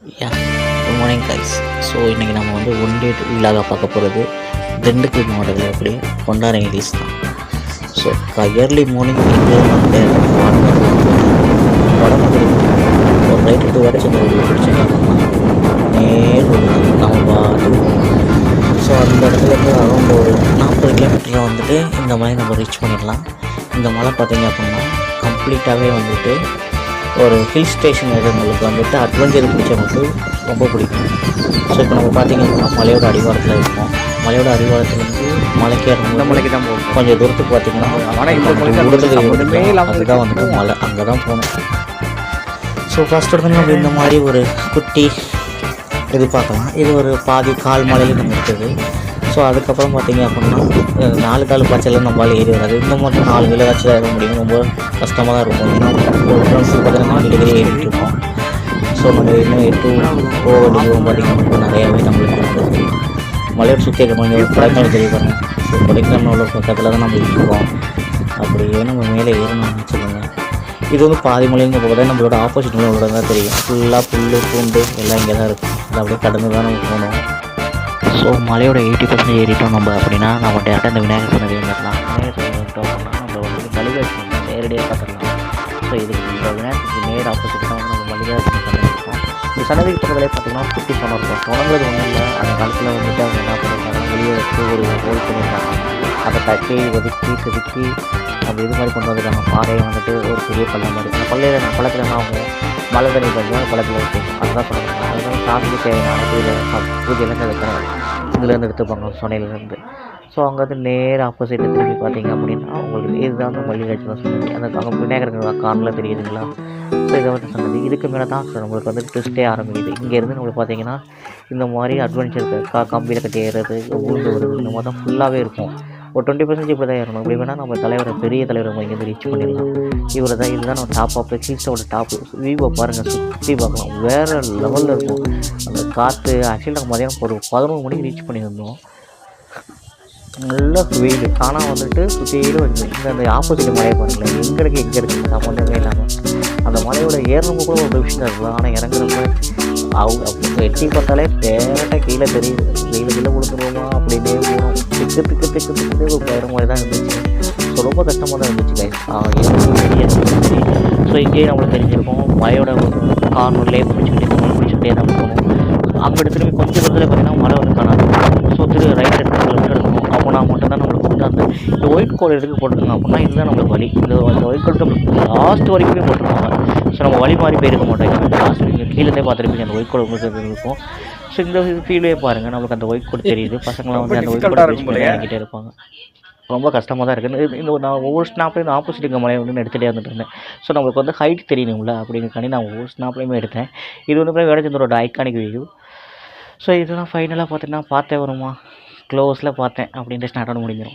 யா good morning guys. So இன்றைக்கி நம்ம வந்து ஒன் டே விழாக பார்க்க போகிறது திண்டுக்கல் மாவட்டத்தில் அப்படியே கொண்டாரம் ஹில்ஸ் தான். ஸோ இயர்லி மார்னிங் இங்கே வந்து வடமதுரை ஒரு ரைட்டு 2 hours அந்த ஒரு பிடிச்சிங்க அப்படின்னா நேர் நம்ம பாட்டு. ஸோ அந்த இடத்துலேருந்து அரௌண்ட் ஒரு 40 கிலோமீட்டரில் வந்துட்டு இந்த மாதிரி நம்ம ரீச் பண்ணிடலாம். இந்த மலை பார்த்திங்க அப்படின்னா கம்ப்ளீட்டாகவே வந்துட்டு ஒரு ஹில் ஸ்டேஷன் இருக்கிறவங்களுக்கு வந்துட்டு அட்வென்ச்சர் பிடிச்சவங்களுக்கு ரொம்ப பிடிக்கும். ஸோ இப்போ நம்ம பார்த்திங்க அப்படின்னா மலையோட அடிவாரத்தில் இருக்கோம். மலையோட அடிவாரத்துலேருந்து மலைக்கு இறங்க மலைக்கு தான் போகும். கொஞ்சம் தூரத்துக்கு பார்த்திங்கன்னா அதுதான் வந்துட்டு மலை, அங்கே தான் போகணும். ஸோ ஃபஸ்ட் எடுத்தோன்னே நம்ம இந்த மாதிரி ஒரு குட்டி இது பார்க்கலாம். இது ஒரு பாதி கால் மலையில் நம்ம இருக்குது. ஸோ அதுக்கப்புறம் பார்த்திங்க அப்படின்னா 4 கால் பச்சையில் நம்மளால் ஏறி வராது. இந்த மாதிரி 4 கிலோ வச்சு ஏற முடியும். ரொம்ப கஷ்டமாக தான் இருக்கும். ஏன்னா ஒரு ஃப்ரெண்ட்ஸுக்கு பார்த்தீங்கன்னா 4 டிகிரி ஏறிட்டு இருக்கோம். ஸோ நம்ம இன்னும் 8 ஓவடிக்கும் பார்த்திங்கன்னா நிறையாவே நம்மளுக்கு இருக்குது. மலையோட சுற்றி இருக்க மாதிரி கொடைக்கானல் தெரிய பாருங்கள். ஸோ கொடைக்கானலோட பக்கத்தில் தான் நம்ம இருக்கோம். அப்படியே நம்ம மேலே ஏறணும்னு வச்சுக்கோங்க. இது வந்து பாதி மலைங்க போகிறதா நம்மளோட ஆப்போசிட் மலை உள்ளதாக தான் தெரியும். ஃபுல்லாக புல் பூண்டு எல்லாம் இங்கே தான் இருக்கும். அது அப்படியே கடந்து தான் நம்ம போகணும். ஸோ மலையோட 80% ஏறிட்டோம் நம்ம அப்படின்னா நம்ம டேரெக்டாக இந்த விநாயகர் சன்னதி வந்துடலாம். விநாயகர் சன்னதி வந்துட்டோம் அப்படின்னா நம்ம வந்து மல்லிகாட்சி நேரடியாக பார்த்துடலாம். ஸோ இதுக்கு இந்த விநாயகருக்கு நேர் ஆப்போசிட் தான் வந்து நம்ம மல்லிகாட்சி சன்னதி இருக்கோம். இந்த சன்னதிக்கு பக்கத்துலேயே பார்த்தீங்கன்னா குட்டி சொன்ன இருக்கும். சொன்னது ஒன்றும் இல்லை, அந்த காலத்தில் வந்துட்டு அவங்க என்ன பண்ணியிருக்காங்கன்னா வெளியே வச்சு ஒரு ஹோல் பண்ணியிருக்காங்க. அதை தட்டி ஒதுக்கி செதுக்கி அந்த இது மாதிரி கொண்டு வந்துருக்காங்க. பாறையை வந்துட்டு ஒரு பெரிய பள்ளம் மாதிரி. அந்த பள்ளத்தில் என்ன ஆகும், மழை தண்ணி பண்ணி அந்த பள்ளத்தில் வச்சு அதுதான் சொல்லுவாங்க. அதுதான் சாமிக்கு தேவையான பூஜையெல்லாம் எடுக்கிறாங்க. இதுலேருந்து எடுத்துப்பாங்க சொன்னையிலேருந்து. ஸோ அங்கே வந்து நேர் ஆப்போசிட்டில் திரும்பி பார்த்தீங்க அப்படின்னா உங்களுக்கு இதுதான் வந்து மல்லிகாட்சி தான் சொன்னது. அந்த அங்கே விநாயகர் கார்னில் தெரியுதுங்களா. ஸோ இதை வந்து சொன்னது. இதுக்கு மேலே தான் நம்மளுக்கு வந்து ட்விஸ்ட்டே ஆரம்பிக்குது. இங்கேருந்து நம்மளுக்கு பார்த்தீங்கன்னா இந்த மாதிரி அட்வென்ச்சர் கம்பியில் கட்டி ஏறுறது, ஊண்டு வருது, இந்த மாதிரி தான் ஃபுல்லாகவே இருக்கும். ஒரு 20% இப்படி தான் ஏறணும். அப்படி வேணால் நம்ம தலைவரை பெரிய தலைவரை நம்ம இங்கேருந்து ரீச் பண்ணிடலாம். இதுதான் நம்ம டாப் ஆஃப் ஹில்ஸோட டாப்பு. வியூவை பாருங்கள், சுற்றி பார்க்கலாம், வேறு லெவலில் இருக்கும். அந்த காற்று ஆக்சுவலி நம்ம மதியானம் ஒரு 11 மணிக்கு ரீச் பண்ணியிருந்தோம். நல்ல வெயில். ஆனால் வந்துட்டு சுற்றியிலும் வந்து இந்த ஆப்போசிட் மலையை பாருங்களேன், எங்கே இருக்குது சம்மந்தமே இல்லாமல். அந்த மலையோட ஏறணும் கூட ஒரு விஷயம் இருக்கலாம். ஆனால் இறங்குறப்ப அவங்க எட்டி பார்த்தாலே டேரெக்டாக கீழே தெரியுது. கீழே விழுந்துருவோமா அப்படின்னே போகிறோம். திக்கு ஒரு பயிர மாதிரி தான் இருந்துச்சு. ஸோ ரொம்ப கஷ்டமாக தான் இருந்துச்சு கைஸ். இருந்துச்சு. ஸோ இங்கேயே நம்மளுக்கு தெரிஞ்சிருக்கோம் மலையோட கார்னர்லேயே பிடிச்சிக்கிட்டே தான் போகணும். அங்கே திரும்பி கொஞ்சம் தூரத்தில் பார்த்தீங்கன்னா மலை வந்து காணாது. ஸோ ரைட் எடுக்கணும். அப்படின்னா மட்டும்தான் நம்மளுக்கு வந்து அந்த இந்த ஒயிட் கோடு எதுக்கு போட்டிருக்காங்க அப்படின்னா இதுதான் நம்மளுக்கு வழி. இந்த ஒயிட் கோடு நம்மளுக்கு லாஸ்ட் வரைக்குமே போட்டிருக்காங்க. ஸோ நம்ம வழி மாதிரி போயிருக்க மாட்டோம். லாஸ்ட் நீங்கள் கீழே பார்த்துருப்பீங்க அந்த ஒயிட் கோடு உங்களுக்கு இருக்கும். ஸோ இந்த ஃபீல்டே பாருங்கள், நம்மளுக்கு அந்த ஒயிட் கோடு தெரியுது. பசங்களாம் வந்து அந்த ஒயிட் கோடு யூஸ் பண்ணி இறங்கிட்டே இருப்பாங்க. ரொம்ப கஷ்டமாக தான் இருக்குது. இந்த நான் ஒவ்வொரு ஸ்னாப்லேயும் இந்த ஆப்போசிட்டுக்கு மலையை வந்து எடுத்துகிட்டே வந்துட்டு இருந்தேன். ஸோ நம்மளுக்கு வந்து ஹைட் தெரியணும்ல அப்படிங்கிறக்காண்டி நான் ஒவ்வொரு ஸ்னாப்லேயுமே எடுத்தேன். இது வந்து வேடச்சந்தரோட ஐக்கானிக் வியூ. ஸோ இதுதான் ஃபைனலாக பார்த்தீங்கன்னா பார்த்தே வருமா க்ளோஸில் பார்த்தேன் அப்படின்ட்டு ஸ்டார்ட் பண்ண முடிஞ்சிடும்.